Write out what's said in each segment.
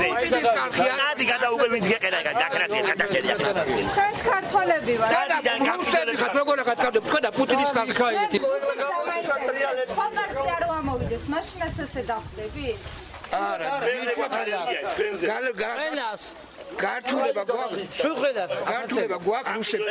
ადი გადაუგე ვინც გეყერა გაკრატია გადაჭერია ჩვენს ქართველები ვარ როგორ გაკეთებ თქვენ და პუტინის კარგი ხომარტი არ ამოვიდეს მაშინაც ესე დახვდები არა გართულება გვაქვს სუხელას გართულება გვაქვს რუსებს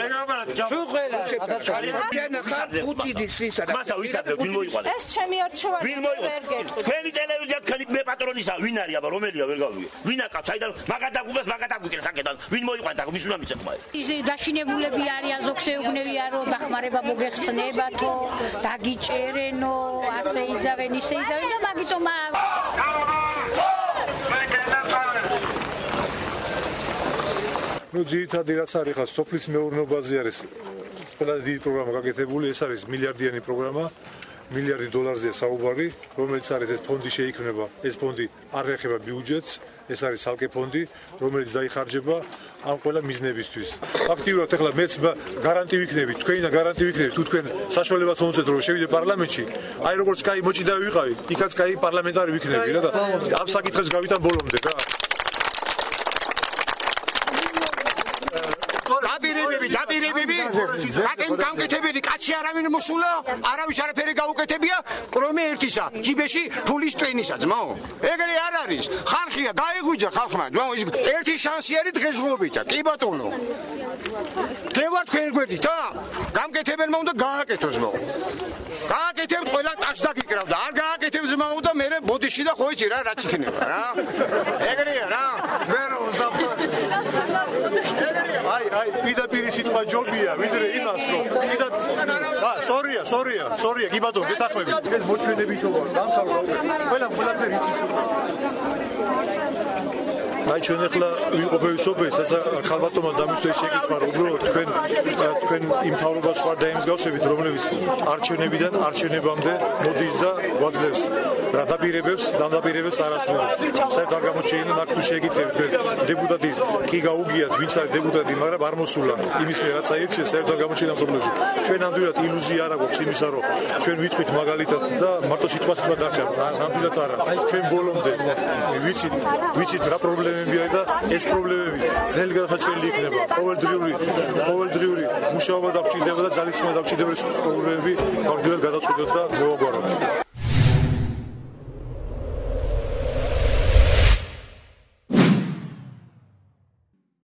პუტინის ისა და მასა ვისადრე ვინ მოიყვანე ეს ჩემი არჩევანი ვინ მოიყვანე თქვენი ტელევიზია თქვენი მე პატრონისა ვინ არის აბა რომელია ვერ გავიგე ვინ აკაც საიდან მაგადაგუბეს მაგადაგუგეს საკედან ვინ მოიყვანე და ვის უნდა მიცემა ის დაშინებულები არიან ზოგს ეუბნებიან რომ დახმარება მოგეხსნებათო დაგიჭერენო ასე იზავენ ისე იზავენ და მაგიტომ ну ძირითადი რაც არის ხა სოფლის მეურნეობაზე არის ყველაზე დიდი პროგრამა გაკეთებული ეს არის მილიარდიანი პროგრამა მილიარდი დოლარზეა საუბარი რომელიც არის ეს ფონდი შეიქმნება ეს ფონდი არ ეხება ბიუჯეტს ეს არის სალკე ფონდი რომელიც დაიხარჯება ამ ყველა მიზნებისთვის აქტიურად ახლა მეც გარანტი ვიქნები თქვენი და გარანტი ვიქნები თუ თქვენ საშუალებას მომწევთ რომ შევიდე პარლამენტში აი როგორც კაი მოჭიდა ვიყავი იქაც კაი პარლამენტარი ვიქნები რა და ამ საკითხებს გავიტან ბოლომდე რა დაპირებები გამკეთებელი კაცი არავინ მოსულა არავის არაფერი გაუკეთებია კრომე ერთისა ჯიბეში ფულის ტვენისა ძმაო ეგრე არ არის ხალხია გაიღვიძა ხალხმა ძმაო ის ერთი შანსი არის დღესდღეობითა კი ბატონო გევა თქვენ გვერდით და გამკეთებელმა უნდა გააკეთოს ძმაო გააკეთებთ ყველა ტაქს დაგიკრავ და არ გააკეთებ ძმაო და მე ბოდიში და ხო იცი რა რაც იქნება რა ეგრეა რა ვერო აი პირდაპირ სიტყვა ჯობია ვიდრე იმას რომ სორია კი ბატონო გეთახმები ეს მოჩვენებითო ვარ დამთავრდა ყველაფერი იცის აი ჩვენ ახლა ვიყოფები სოფელს რაცა ხალბატონმა დამისვეს შეკითხვა რომ უბრალოდ თქვენ იმ მთავრობას ვარ დაემსგავსებით რომლებიც არჩევნებიდან არჩევნებამდე მოდის და გვაძლევს რა დაპირებებს არასდროს საერთოდ არ გამოჩენილა აქ თუ შეკითხებით დეპუტატის კი გაუგიათ ვინც არის დეპუტატი მაგრამ არ მოსულა იმის მე რაც აირჩიეს საერთოდ არ გამოჩენილა სოფლებში ჩვენ ამდენად ილუზია არ აქვს იმისა რომ ჩვენ ვიტყვით მაგალითად და მარტო სიტყვას დარჩა ამდენად არა ჩვენ ბოლომდე ვიცით რა პრობლემები არის და ეს პრობლემები ძნელი გადაჭრილი იქნება ყოველდღიური მუშაობა დაგჭირდება და ძალისხმევა დაგჭირდება ეს პრობლემები მაგდროულად გადაწყვეტოთ და მოვაგვაროთ